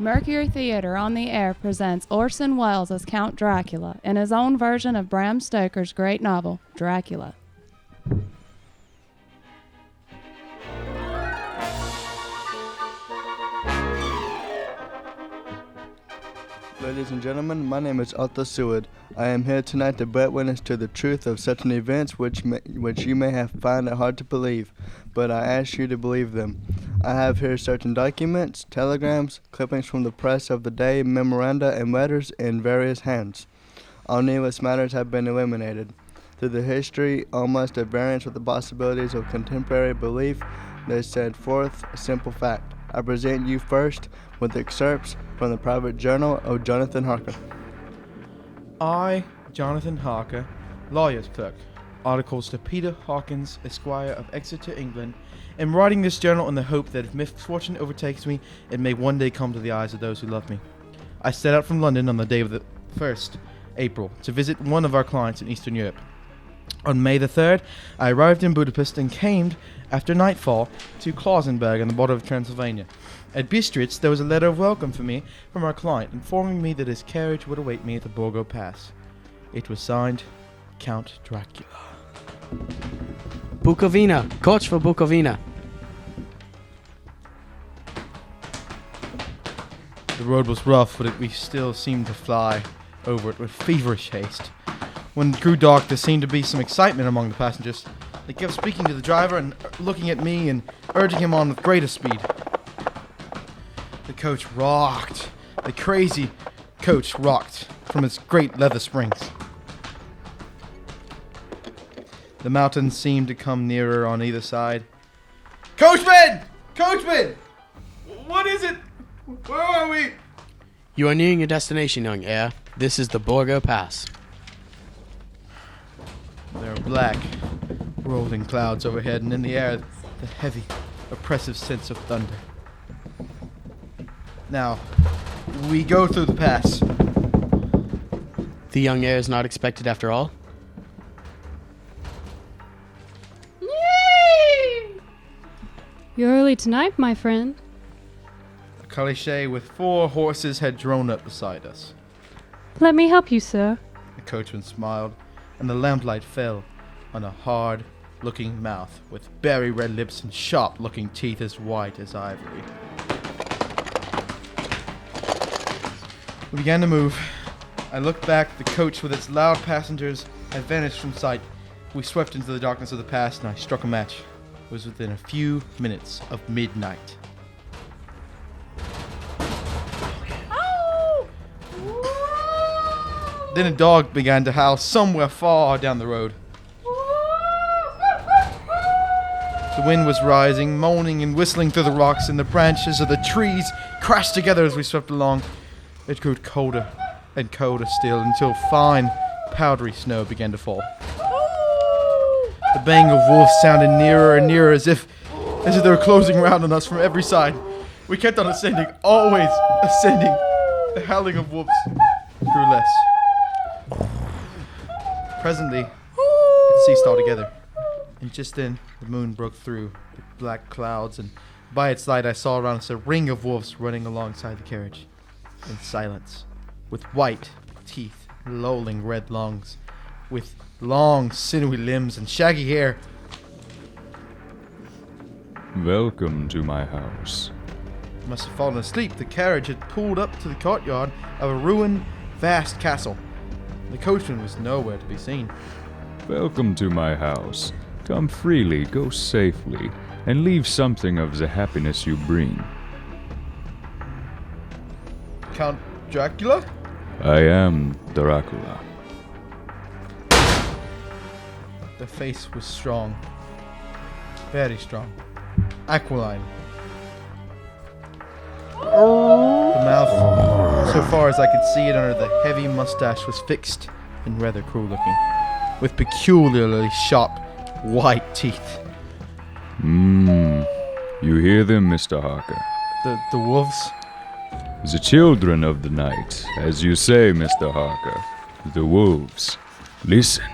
Mercury Theatre on the Air presents Orson Welles as Count Dracula in his own version of Bram Stoker's great novel, Dracula. Ladies and gentlemen, my name is Arthur Seward. I am here tonight to bear witness to the truth of certain events which you may have found it hard to believe, but I ask you to believe them. I have here certain documents, telegrams, clippings from the press of the day, memoranda, and letters in various hands. All needless matters have been eliminated. Through the history, almost at variance with the possibilities of contemporary belief, they set forth a simple fact. I present you first with excerpts from the private journal of Jonathan Harker. I, Jonathan Harker, lawyer's clerk, articles to Peter Hawkins, Esquire of Exeter, England, am writing this journal in the hope that if misfortune overtakes me, it may one day come to the eyes of those who love me. I set out from London on the day of the 1st April to visit one of our clients in Eastern Europe. On May the 3rd, I arrived in Budapest and came, after nightfall, to Klausenberg on the border of Transylvania. At Bistritz, there was a letter of welcome for me from our client, informing me that his carriage would await me at the Borgo Pass. It was signed, Count Dracula. Bukovina. Coach for Bukovina. The road was rough, but we still seemed to fly over it with feverish haste. When it grew dark, there seemed to be some excitement among the passengers. They kept speaking to the driver and looking at me and urging him on with greater speed. The coach rocked. The crazy coach rocked from its great leather springs. The mountains seemed to come nearer on either side. Coachman! Coachman! What is it? Where are we? You are nearing your destination, young heir. This is the Borgo Pass. There are black, rolling clouds overhead, and in the air, the heavy, oppressive sense of thunder. Now, we go through the pass. The young heir is not expected after all? You're early tonight, my friend. A caleche with 4 horses had drawn up beside us. Let me help you, sir. The coachman smiled, and the lamplight fell on a hard-looking mouth with berry red lips and sharp-looking teeth as white as ivory. We began to move. I looked back. The coach with its loud passengers had vanished from sight. We swept into the darkness of the pass, and I struck a match. It was within a few minutes of midnight. Then a dog began to howl somewhere far down the road. The wind was rising, moaning and whistling through the rocks, and the branches of the trees crashed together as we swept along. It grew colder and colder still until fine, powdery snow began to fall. The baying of wolves sounded nearer and nearer as if they were closing round on us from every side. We kept on ascending, always ascending. The howling of wolves grew less. Presently, it ceased altogether, and just then the moon broke through the black clouds, and by its light I saw around us a ring of wolves running alongside the carriage, in silence, with white teeth, lolling red lungs, with long sinewy limbs and shaggy hair. Welcome to my house. I must have fallen asleep. The carriage had pulled up to the courtyard of a ruined, vast castle. The coachman was nowhere to be seen. Welcome to my house. Come freely, go safely, and leave something of the happiness you bring. Count Dracula? I am Dracula. The face was strong. Very strong. Aquiline. The mouth, so far as I could see it under the heavy mustache, was fixed and rather cruel looking, with peculiarly sharp, white teeth. You hear them, Mr. Harker? The wolves? The children of the night, as you say, Mr. Harker. The wolves. Listen.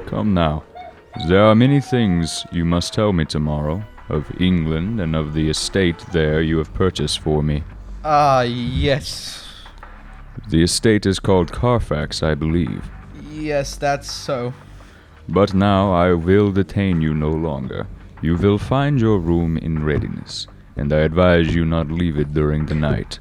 Come now. There are many things you must tell me tomorrow, of England and of the estate there you have purchased for me. Ah, yes. The estate is called Carfax, I believe. Yes, that's so. But now I will detain you no longer. You will find your room in readiness, and I advise you not leave it during the night.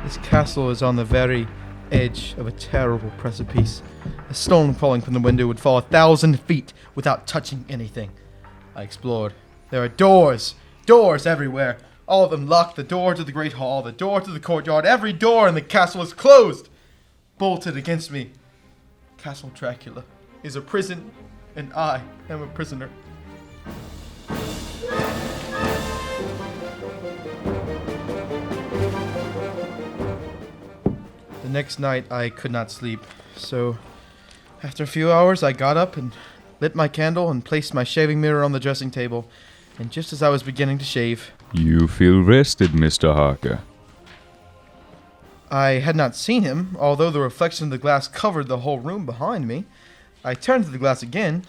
This castle is on the very edge of a terrible precipice. A stone falling from the window would fall 1,000 feet without touching anything. I explored. There are doors everywhere. All of them locked. The door to the great hall, the door to the courtyard. Every door in the castle is closed, bolted against me. Castle Dracula is a prison, and I am a prisoner. The next night I could not sleep, so after a few hours I got up and lit my candle and placed my shaving mirror on the dressing table, and just as I was beginning to shave... You feel rested, Mr. Harker. I had not seen him, although the reflection of the glass covered the whole room behind me. I turned to the glass again.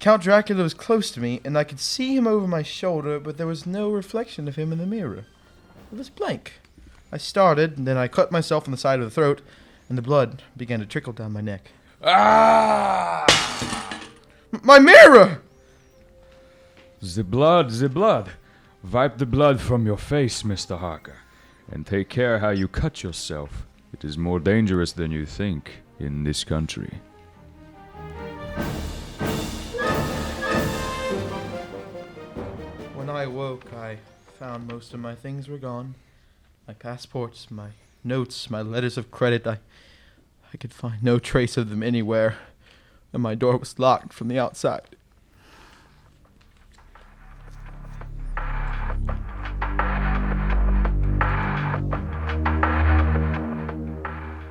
Count Dracula was close to me, and I could see him over my shoulder, but there was no reflection of him in the mirror. It was blank. I started, and then I cut myself on the side of the throat, and the blood began to trickle down my neck. Ah! My mirror! The blood. Wipe the blood from your face, Mr. Harker, and take care how you cut yourself. It is more dangerous than you think in this country. When I awoke, I found most of my things were gone. My passports, my notes, my letters of credit, I could find no trace of them anywhere, and my door was locked from the outside.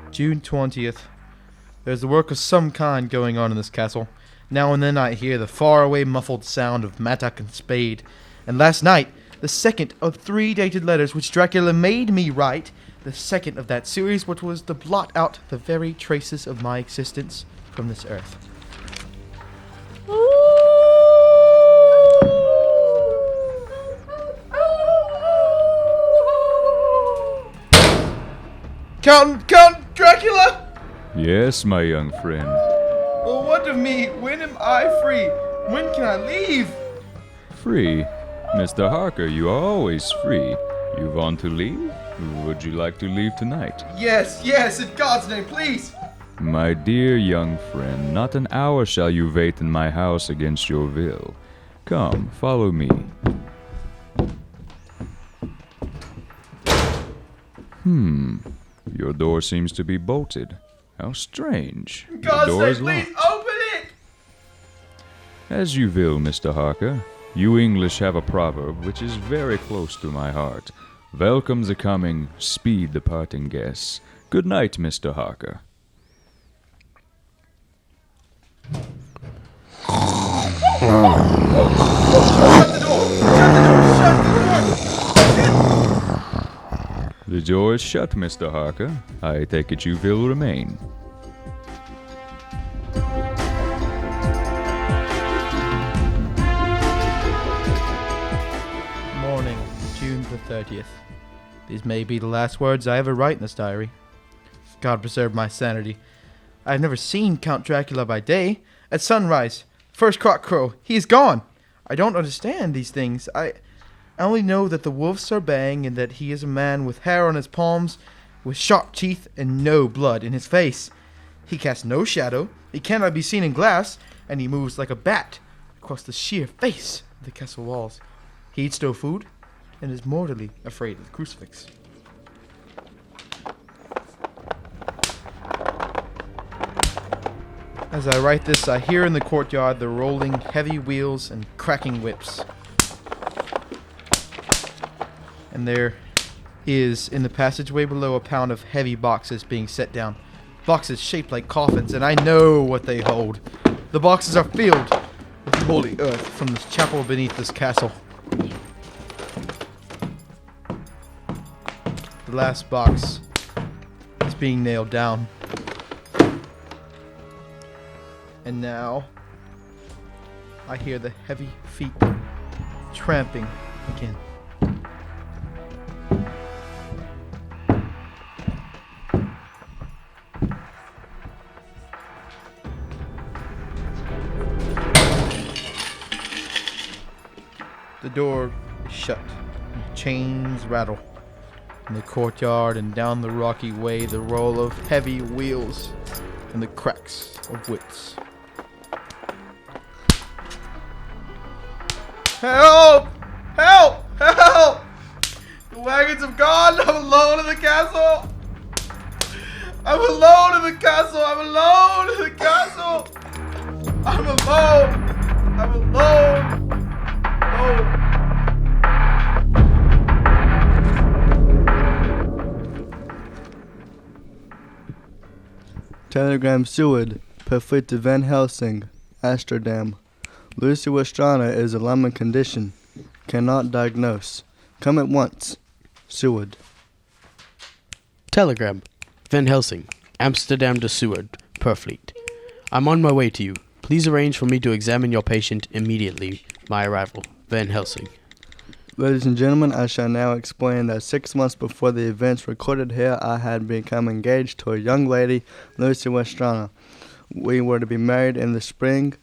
June 20th. There's the work of some kind going on in this castle. Now and then I hear the faraway muffled sound of mattock and spade. And last night, the second of 3 dated letters which Dracula made me write, the second of that series which was to blot out the very traces of my existence from this earth. Count Dracula! Yes, my young friend. Well, what of me? When am I free? When can I leave? Free? Mr. Harker, you are always free. You want to leave? Would you like to leave tonight? Yes, in God's name, please! My dear young friend, not an hour shall you wait in my house against your will. Come, follow me. Your door seems to be bolted. How strange. God's The door name, is please locked. open it! As you will, Mr. Harker. You English have a proverb which is very close to my heart. Welcome the coming, speed the parting guests. Good night, Mr. Harker. The door is shut, Mr. Harker. I take it you will remain. Morning, June the 30th. These may be the last words I ever write in this diary. God preserve my sanity. I have never seen Count Dracula by day. At sunrise, first cock crow, he is gone. I don't understand these things. I only know that the wolves are baying and that he is a man with hair on his palms, with sharp teeth and no blood in his face. He casts no shadow, he cannot be seen in glass, and he moves like a bat across the sheer face of the castle walls. He eats no food and is mortally afraid of the crucifix. As I write this, I hear in the courtyard the rolling heavy wheels and cracking whips. And there is, in the passageway below, a pound of heavy boxes being set down. Boxes shaped like coffins, and I know what they hold. The boxes are filled with holy earth from this chapel beneath this castle. The last box is being nailed down. And now I hear the heavy feet tramping again. The door is shut, and chains rattle. In the courtyard and down the rocky way, the roll of heavy wheels and the cracks of whips. Help! Help! Help! The wagons have gone! I'm alone in the castle! I'm alone in the castle! I'm alone in the castle! I'm alone! I'm alone! Oh. Telegram Seward, Perfect Van Helsing, Amsterdam. Lucy Westrana is alarming condition. Cannot diagnose. Come at once. Seward. Telegram. Van Helsing, Amsterdam to Seward, Purfleet. I'm on my way to you. Please arrange for me to examine your patient immediately. My arrival. Van Helsing. Ladies and gentlemen, I shall now explain that 6 months before the events recorded here, I had become engaged to a young lady, Lucy Westrana. We were to be married in the spring.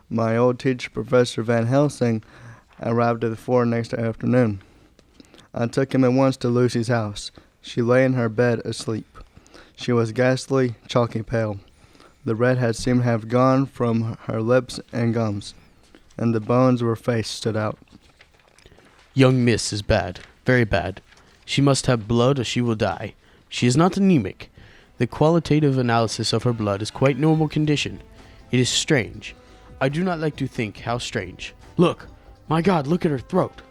My old teacher, Professor Van Helsing, arrived at the fore next afternoon. I took him at once to Lucy's house. She lay in her bed asleep. She was ghastly, chalky pale. The red had seemed to have gone from her lips and gums, and the bones of her face stood out. Young miss is bad, very bad. She must have blood or she will die. She is not anemic. The qualitative analysis of her blood is quite normal condition. It is strange. I do not like to think how strange. Look! My God, look at her throat!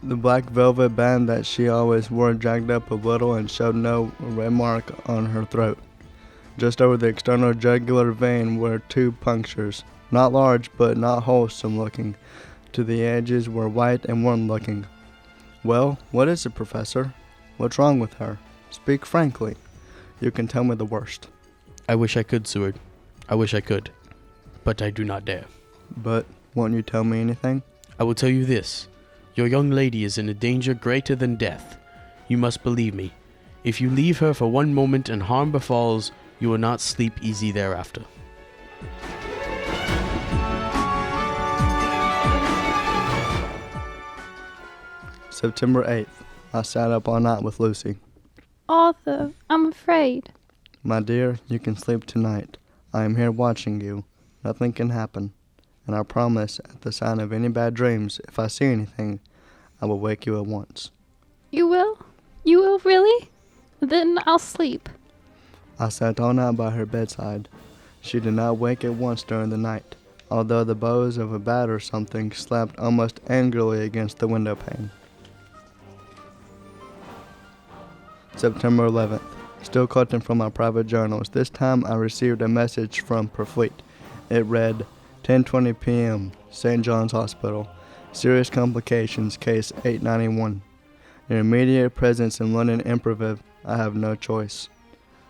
The black velvet band that she always wore dragged up a little and showed no red mark on her throat. Just over the external jugular vein were 2 punctures, not large but not wholesome looking. To the edges were white and worn looking. Well, what is it, Professor? What's wrong with her? Speak frankly. You can tell me the worst. I wish I could, Seward. I wish I could. But I do not dare. But won't you tell me anything? I will tell you this. Your young lady is in a danger greater than death. You must believe me. If you leave her for one moment and harm befalls, you will not sleep easy thereafter. September 8th. I sat up all night with Lucy. Arthur, I'm afraid. My dear, you can sleep tonight. I am here watching you. Nothing can happen. And I promise, at the sign of any bad dreams, if I see anything, I will wake you at once. You will? You will, really? Then I'll sleep. I sat all night by her bedside. She did not wake at once during the night, although the blows of a bat or something slapped almost angrily against the window pane. September 11th. Still quoting from my private journals. This time I received a message from Perfleet. It read, 10:20 p.m., St. John's Hospital. Serious complications, case 891. Your immediate presence in London Improviv. I have no choice.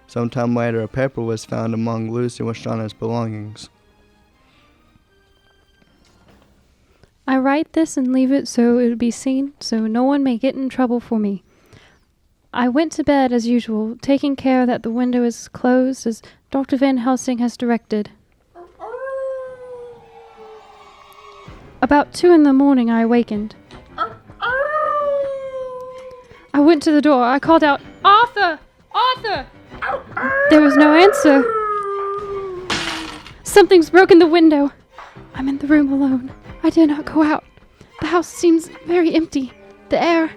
Sometime later, a paper was found among Lucy Westrana's belongings. I write this and leave it so it will be seen, so no one may get in trouble for me. I went to bed as usual, taking care that the window is closed as Dr. Van Helsing has directed. About 2 a.m, I awakened. I went to the door. I called out, "Arthur! Arthur!" There was no answer. Something's broken the window. I'm in the room alone. I dare not go out. The house seems very empty. The air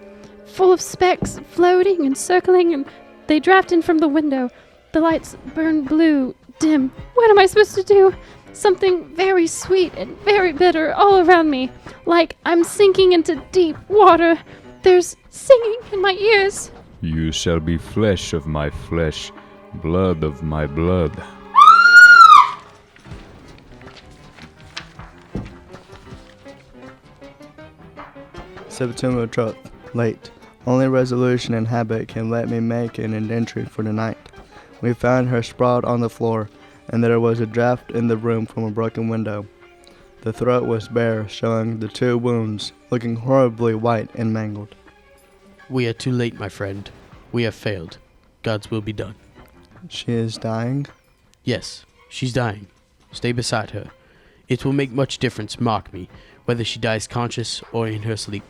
full of specks floating and circling, and they draft in from the window. The lights burn blue, dim. What am I supposed to do? Something very sweet and very bitter all around me, like I'm sinking into deep water. There's singing in my ears. You shall be flesh of my flesh, blood of my blood. September 12th. Late. Only resolution and habit can let me make an indenture for tonight. We found her sprawled on the floor, and there was a draft in the room from a broken window. The throat was bare, showing the 2 wounds, looking horribly white and mangled. We are too late, my friend. We have failed. God's will be done. She is dying? Yes, she's dying. Stay beside her. It will make much difference, mark me, whether she dies conscious or in her sleep.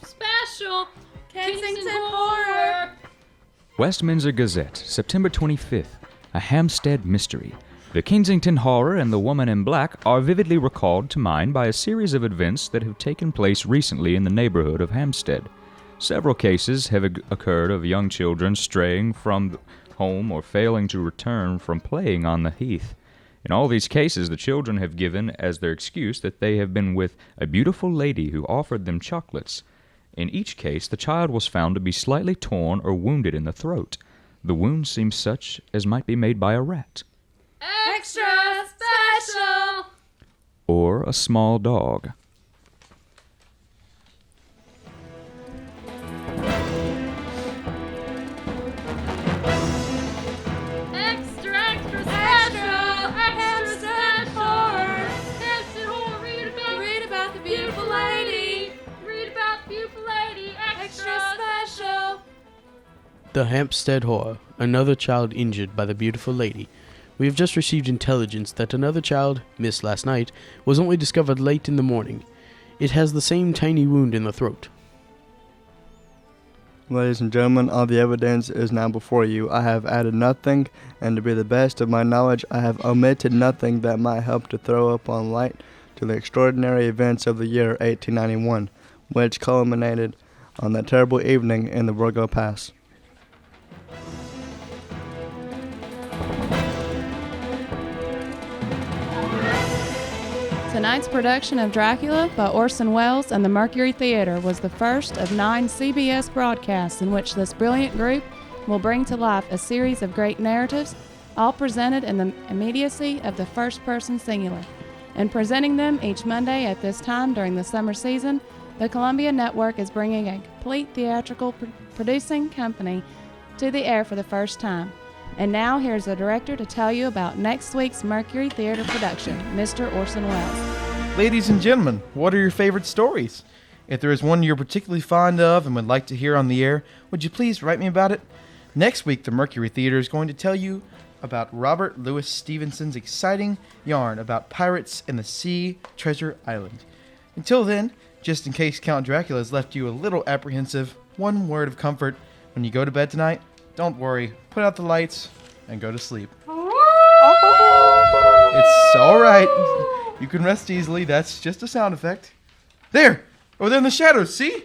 Special! Kensington Horror! Westminster Gazette, September 25th. A Hampstead Mystery. The Kensington Horror and the Woman in Black are vividly recalled to mind by a series of events that have taken place recently in the neighborhood of Hampstead. Several cases have occurred of young children straying from home or failing to return from playing on the heath. In all these cases, the children have given as their excuse that they have been with a beautiful lady who offered them chocolates. In each case, the child was found to be slightly torn or wounded in the throat. The wound seems such as might be made by a rat. Extra special! Or a small dog. Extra special! Extra horror! Hampstead Horror! Read about the beautiful lady! Read about the beautiful lady! Extra special! The Hampstead Horror. Another child injured by the beautiful lady. We have just received intelligence that another child, missed last night, was only discovered late in the morning. It has the same tiny wound in the throat. Ladies and gentlemen, all the evidence is now before you. I have added nothing, and to be the best of my knowledge, I have omitted nothing that might help to throw upon light to the extraordinary events of the year 1891, which culminated on that terrible evening in the Burgo Pass. Tonight's production of Dracula by Orson Welles and the Mercury Theater was the first of 9 CBS broadcasts in which this brilliant group will bring to life a series of great narratives, all presented in the immediacy of the first-person singular. In presenting them each Monday at this time during the summer season, the Columbia Network is bringing a complete theatrical producing company to the air for the first time. And now here's the director to tell you about next week's Mercury Theater production, Mr. Orson Welles. Ladies and gentlemen, what are your favorite stories? If there is one you're particularly fond of and would like to hear on the air, would you please write me about it? Next week, the Mercury Theater is going to tell you about Robert Louis Stevenson's exciting yarn about pirates in the Sea Treasure Island. Until then, just in case Count Dracula has left you a little apprehensive, one word of comfort when you go to bed tonight: don't worry, put out the lights and go to sleep. It's alright. You can rest easily. That's just a sound effect. There! Over there in the shadows, see?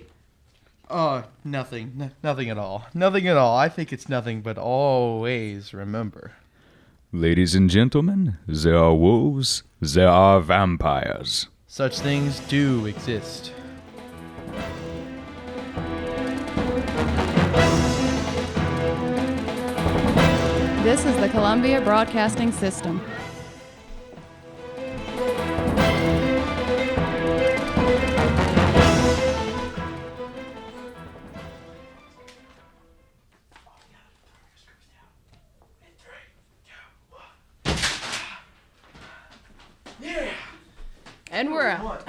Nothing. Nothing at all. Nothing at all. I think it's nothing, but always remember. Ladies and gentlemen, there are wolves, there are vampires. Such things do exist. This is the Columbia Broadcasting System. And we're out.